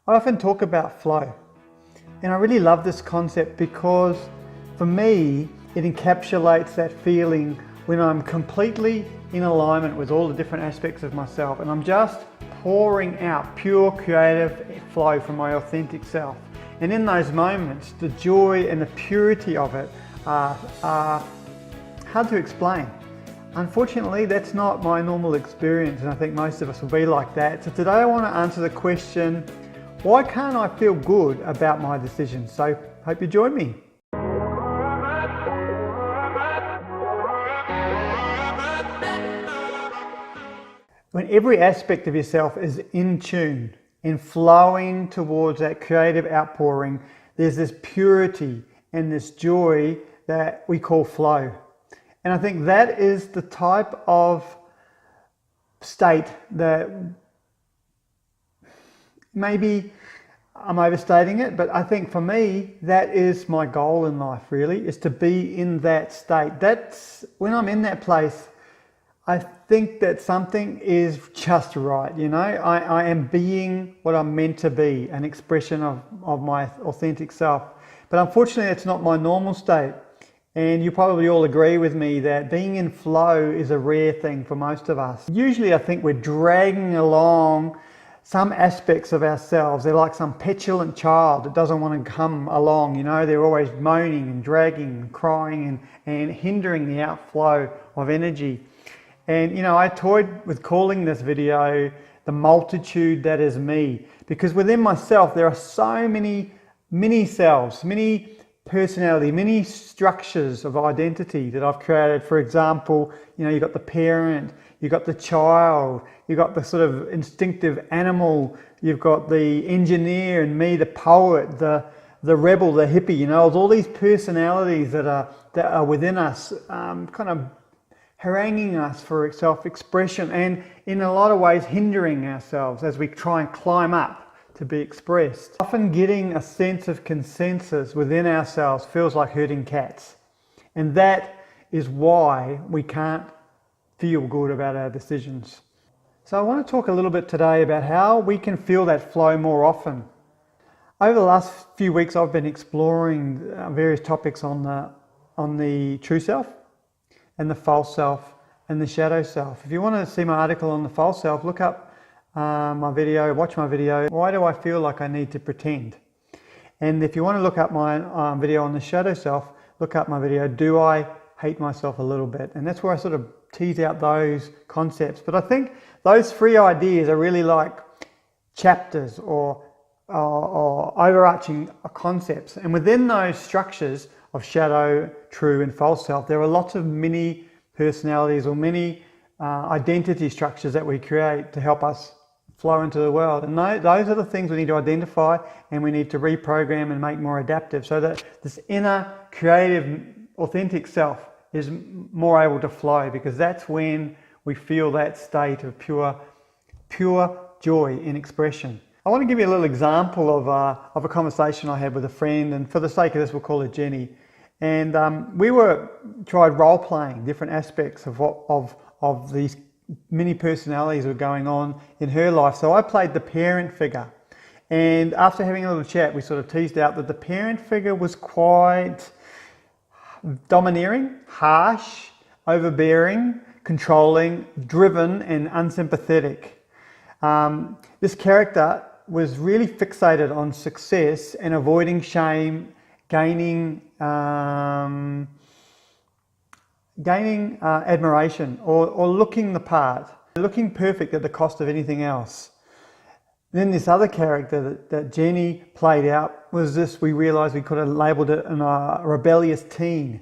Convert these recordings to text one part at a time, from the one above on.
I often talk about flow, and I really love this concept because for me it encapsulates that feeling when I'm completely in alignment with all the different aspects of myself and I'm just pouring out pure creative flow from my authentic self. And in those moments, the joy and the purity of it are hard to explain. Unfortunately, that's not my normal experience, and I think most of us will be like that. So today I want to answer the question, why can't I feel good about my decisions? So hope you join me. When every aspect of yourself is in tune and flowing towards that creative outpouring, there's this purity and this joy that we call flow. And I think that is the type of state that, maybe I'm overstating it, but I think for me, that is my goal in life really, is to be in that state. That's when I'm in that place, I think that something is just right, you know. I am being what I'm meant to be, an expression of my authentic self. But unfortunately, it's not my normal state. And you probably all agree with me that being in flow is a rare thing for most of us. Usually I think we're dragging along some aspects of ourselves. They're like some petulant child that doesn't want to come along, you know. They're always moaning and dragging and crying and hindering the outflow of energy. And you know, I toyed with calling this video The Multitude That Is Me, because within myself there are so many mini selves, many personality, many structures of identity that I've created. For example, you know, you've got the parent, you've got the child, you've got the sort of instinctive animal, you've got the engineer and me, the poet, the rebel, the hippie, you know, all these personalities that are within us, kind of haranguing us for self-expression and in a lot of ways hindering ourselves as we try and climb up to be expressed. Often getting a sense of consensus within ourselves feels like herding cats. And that is why we can't feel good about our decisions. So I want to talk a little bit today about how we can feel that flow more often. Over the last few weeks I've been exploring various topics on the true self and the false self and the shadow self. If you want to see my article on the false self, look up my video, watch my video, Why Do I Feel Like I Need to Pretend? And if you want to look up my video on the shadow self, look up my video, Do I Hate Myself a Little Bit? And that's where I sort of tease out those concepts. But I think those three ideas are really like chapters or overarching concepts. And within those structures of shadow, true and false self, there are lots of mini personalities or many identity structures that we create to help us flow into the world. And those are the things we need to identify and we need to reprogram and make more adaptive so that this inner creative authentic self is more able to flow, because that's when we feel that state of pure joy in expression. I want to give you a little example of a conversation I had with a friend, and for the sake of this we'll call her Jenny. And we tried role-playing different aspects of these many personalities were going on in her life. So I played the parent figure, and after having a little chat we sort of teased out that the parent figure was quite domineering, harsh, overbearing, controlling, driven and unsympathetic. This character was really fixated on success and avoiding shame, gaining admiration or looking the part, looking perfect at the cost of anything else. Then this other character that Jenny played out was this, we realised we could have labelled it a rebellious teen.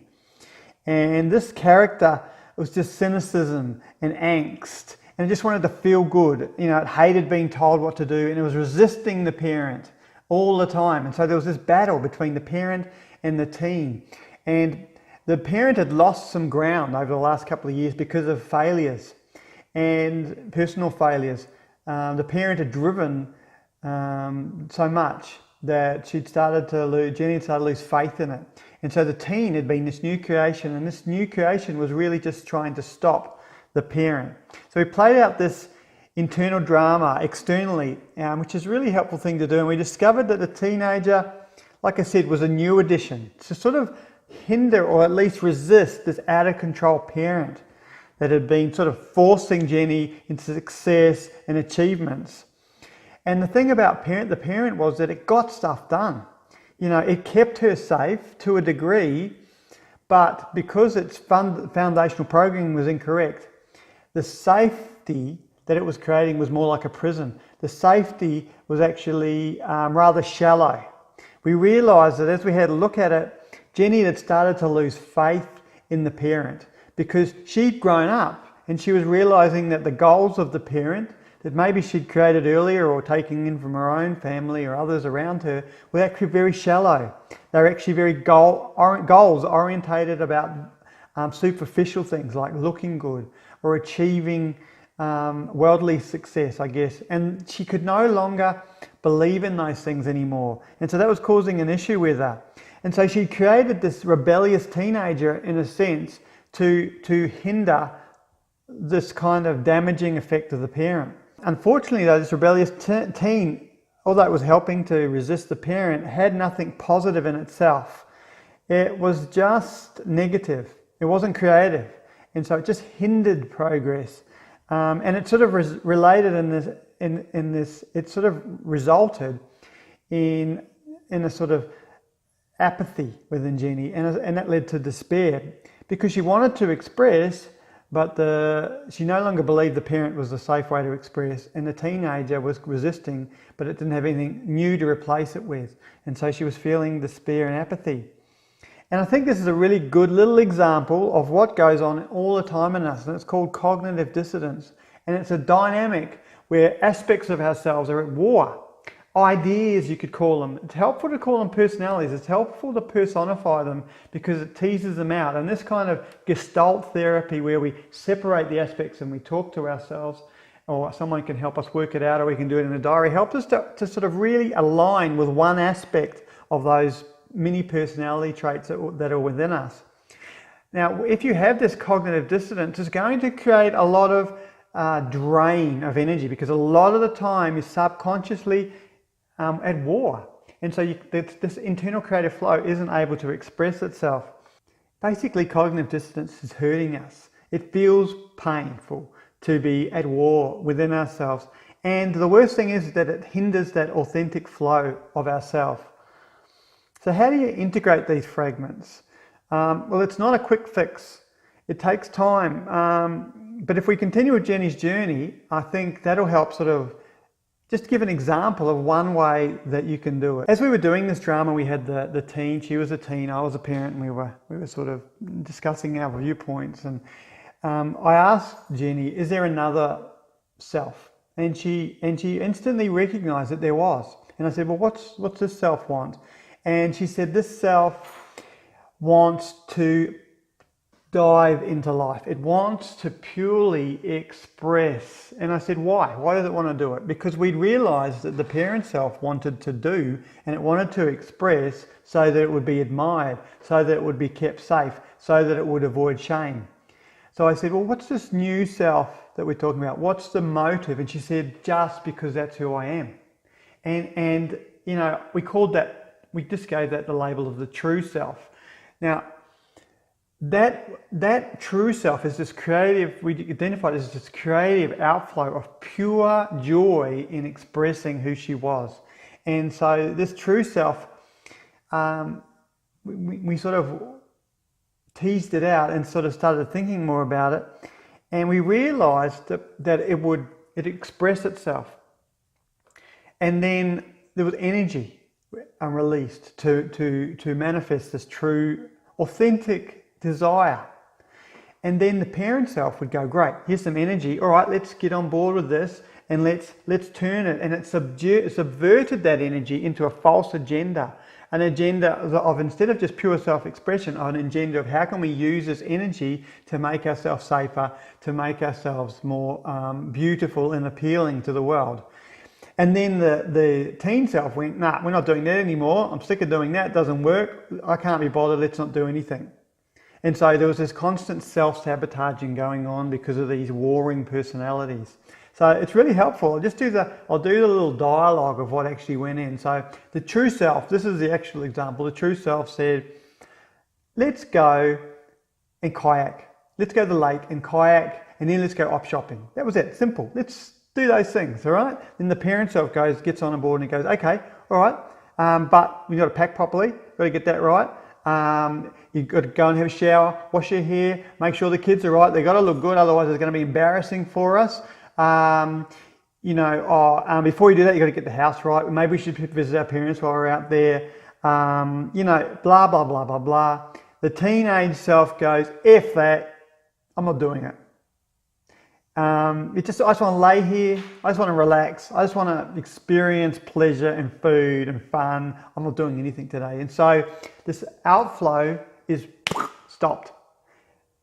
And this character was just cynicism and angst, and it just wanted to feel good. You know, it hated being told what to do and it was resisting the parent all the time. And so there was this battle between the parent and the teen. And the parent had lost some ground over the last couple of years because of failures and personal failures. The parent had driven so much that Jenny started to lose faith in it. And so the teen had been this new creation, and this new creation was really just trying to stop the parent. So we played out this internal drama externally, which is a really helpful thing to do. And we discovered that the teenager, like I said, was a new addition to sort of hinder or at least resist this out of control parent that had been sort of forcing Jenny into success and achievements. And the thing about the parent was that it got stuff done. You know, it kept her safe to a degree, but because its foundational programming was incorrect, the safety that it was creating was more like a prison. The safety was actually rather shallow. We realised that as we had a look at it, Jenny had started to lose faith in the parent because she'd grown up and she was realising that the goals of the parent that maybe she'd created earlier or taking in from her own family or others around her were actually very shallow. They were actually very goals orientated about superficial things like looking good or achieving worldly success, I guess. And she could no longer believe in those things anymore. And so that was causing an issue with her. And so she created this rebellious teenager, in a sense, to hinder this kind of damaging effect of the parent. Unfortunately, though, this rebellious teen, although it was helping to resist the parent, had nothing positive in itself. It was just negative. It wasn't creative. And so it just hindered progress. And it sort of related in this, it sort of resulted in a sort of apathy within Jenny, and that led to despair because she wanted to express, but she no longer believed the parent was the safe way to express, and the teenager was resisting, but it didn't have anything new to replace it with, and so she was feeling despair and apathy. And I think this is a really good little example of what goes on all the time in us, and it's called cognitive dissonance, and it's a dynamic where aspects of ourselves are at war. Ideas, you could call them. It's helpful to call them personalities. It's helpful to personify them because it teases them out. And this kind of gestalt therapy where we separate the aspects and we talk to ourselves, or someone can help us work it out, or we can do it in a diary, helps us to sort of really align with one aspect of those mini personality traits that are within us. Now, if you have this cognitive dissonance, it's going to create a lot of drain of energy because a lot of the time you're subconsciously at war, and so this internal creative flow isn't able to express itself. Basically, cognitive dissonance is hurting us. It feels painful to be at war within ourselves, and the worst thing is that it hinders that authentic flow of ourself. So how do you integrate these fragments? Well, it's not a quick fix. It takes time, but if we continue with Jenny's journey, I think that'll help sort of just give an example of one way that you can do it. As we were doing this drama, we had the teen, she was a teen, I was a parent, and we were sort of discussing our viewpoints. And I asked Jenny, is there another self? And she instantly recognized that there was. And I said, well, what's this self want? And she said, this self wants to dive into life. It wants to purely express. And I said, why? Why does it want to do it? Because we'd realized that the parent self wanted to do, and it wanted to express so that it would be admired, so that it would be kept safe, so that it would avoid shame. So I said, well, what's this new self that we're talking about? What's the motive? And she said, just because that's who I am. And you know, we just gave that the label of the true self. Now, that true self is this creative, we identified as this creative outflow of pure joy in expressing who she was. And so this true self, we sort of teased it out and sort of started thinking more about it. And we realized that it expressed itself. And then there was energy released to manifest this true, authentic desire. And then the parent self would go, great, here's some energy. All right, let's get on board with this and let's turn it. And it subverted that energy into a false agenda. An agenda of, instead of just pure self-expression, an agenda of how can we use this energy to make ourselves safer, to make ourselves more beautiful and appealing to the world. And then the teen self went, nah, we're not doing that anymore. I'm sick of doing that. It doesn't work. I can't be bothered. Let's not do anything. And so there was this constant self-sabotaging going on because of these warring personalities. So it's really helpful. I'll do the little dialogue of what actually went in. So the true self, this is the actual example. The true self said, let's go and kayak. Let's go to the lake and kayak, and then let's go op shopping. That was it, simple. Let's do those things, all right? Then the parent self gets on board and goes, okay, all right, but you've got to pack properly, got to get that right. You've got to go and have a shower, wash your hair, make sure the kids are right. They've got to look good, otherwise it's going to be embarrassing for us. Before you do that, you've got to get the house right. Maybe we should visit our parents while we're out there. Blah, blah, blah, blah, blah. The teenage self goes, F that, I'm not doing it. I just want to lay here, I just want to relax, I just want to experience pleasure and food and fun. I'm not doing anything today. And so this outflow is stopped.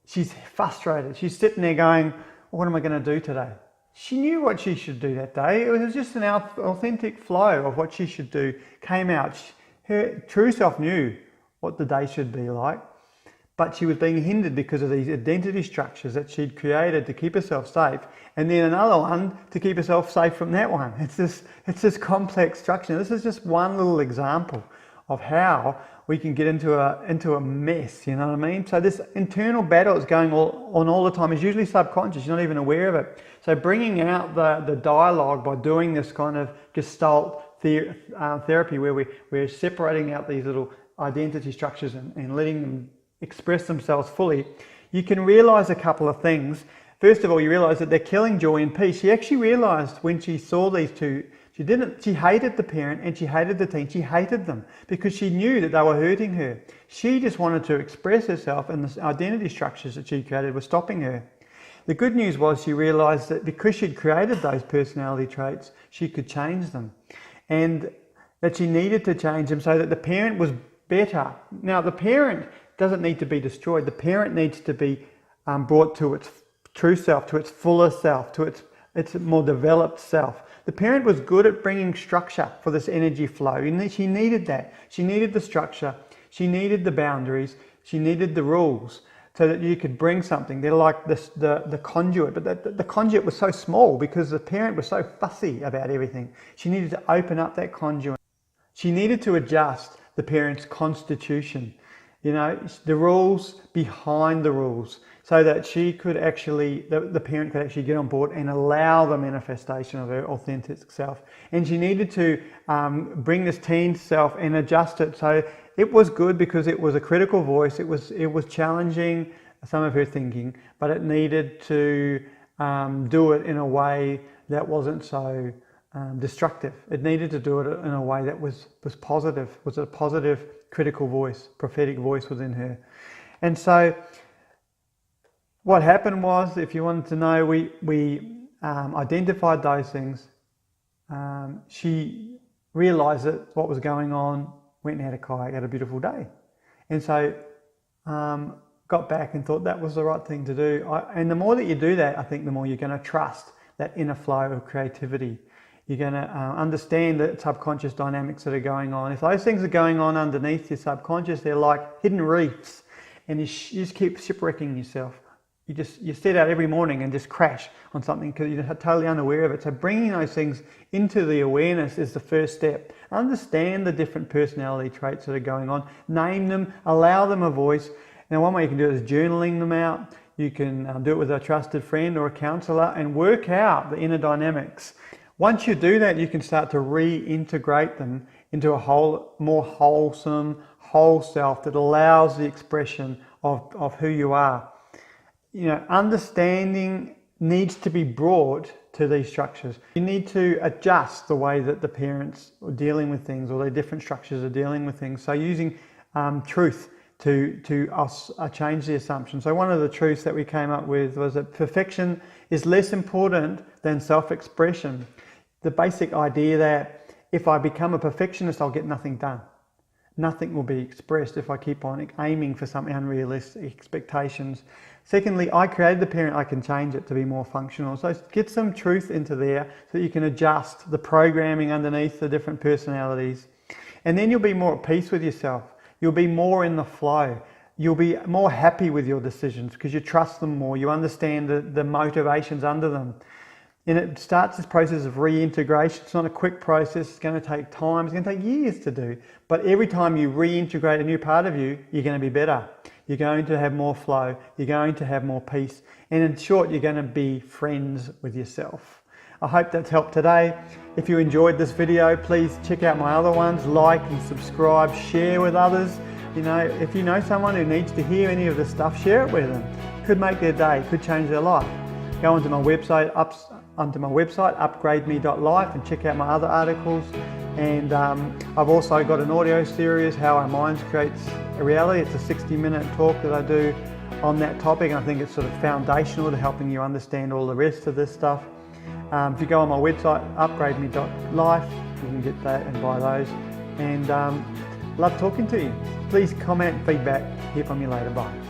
She's frustrated. She's sitting there going, what am I going to do today? She knew what she should do that day. It was just an authentic flow of what she should do came out. Her true self knew what the day should be like, but she was being hindered because of these identity structures that she'd created to keep herself safe, and then another one to keep herself safe from that one. It's this complex structure. This is just one little example of how we can get into a mess, you know what I mean? So this internal battle that's going on all the time is usually subconscious, you're not even aware of it. So bringing out the dialogue by doing this kind of gestalt therapy where we're separating out these little identity structures and letting them express themselves fully, you can realize a couple of things. First of all, you realize that they're killing joy and peace. She actually realized when she saw these two, she hated the parent and she hated the teen. She hated them because she knew that they were hurting her. She just wanted to express herself, and the identity structures that she created were stopping her. The good news was she realized that because she'd created those personality traits, she could change them, and that she needed to change them so that the parent was better. Now, the parent doesn't need to be destroyed. The parent needs to be brought to its true self, to its fuller self, to its more developed self. The parent was good at bringing structure for this energy flow, and she needed that. She needed the structure, she needed the boundaries, she needed the rules so that you could bring something. They're like the conduit, but the conduit was so small because the parent was so fussy about everything. She needed to open up that conduit. She needed to adjust the parent's constitution, you know, the rules behind the rules, so that she could actually, the parent could actually get on board and allow the manifestation of her authentic self. And she needed to bring this teen self and adjust it. So it was good because it was a critical voice. It was challenging some of her thinking, but it needed to do it in a way that wasn't so destructive. It needed to do it in a way that was positive, was a positive critical voice, prophetic voice within her. And so what happened was, if you wanted to know, we identified those things. She realised that what was going on, went and had a kayak, had a beautiful day. And so got back and thought that was the right thing to do. And the more that you do that, I think the more you're going to trust that inner flow of creativity. You're going to understand the subconscious dynamics that are going on. If those things are going on underneath your subconscious, they're like hidden reefs, and you just keep shipwrecking yourself. You set out every morning and just crash on something because you're totally unaware of it. So bringing those things into the awareness is the first step. Understand the different personality traits that are going on. Name them, allow them a voice. Now, one way you can do it is journaling them out. You can do it with a trusted friend or a counsellor and work out the inner dynamics. Once you do that, you can start to reintegrate them into a more wholesome, whole self that allows the expression of who you are. You know, understanding needs to be brought to these structures. You need to adjust the way that the parents are dealing with things, or their different structures are dealing with things. So using truth to change the assumption. So one of the truths that we came up with was that perfection is less important than self-expression. The basic idea that if I become a perfectionist, I'll get nothing done. Nothing will be expressed if I keep on aiming for some unrealistic expectations. Secondly, I created the parent, I can change it to be more functional. So get some truth into there so that you can adjust the programming underneath the different personalities. And then you'll be more at peace with yourself. You'll be more in the flow. You'll be more happy with your decisions because you trust them more. You understand the motivations under them. And it starts this process of reintegration. It's not a quick process. It's going to take time. It's going to take years to do. But every time you reintegrate a new part of you, you're going to be better. You're going to have more flow. You're going to have more peace. And in short, you're going to be friends with yourself. I hope that's helped today. If you enjoyed this video, please check out my other ones. Like and subscribe, share with others. You know, if you know someone who needs to hear any of this stuff, share it with them. Could make their day, could change their life. Go onto my website, upgrademe.life, and check out my other articles. And I've also got an audio series, How Our Minds Creates a Reality. It's a 60-minute talk that I do on that topic. I think it's sort of foundational to helping you understand all the rest of this stuff. If you go on my website, upgrademe.life, you can get that and buy those. And love talking to you. Please comment, feedback. Hear from you later. Bye.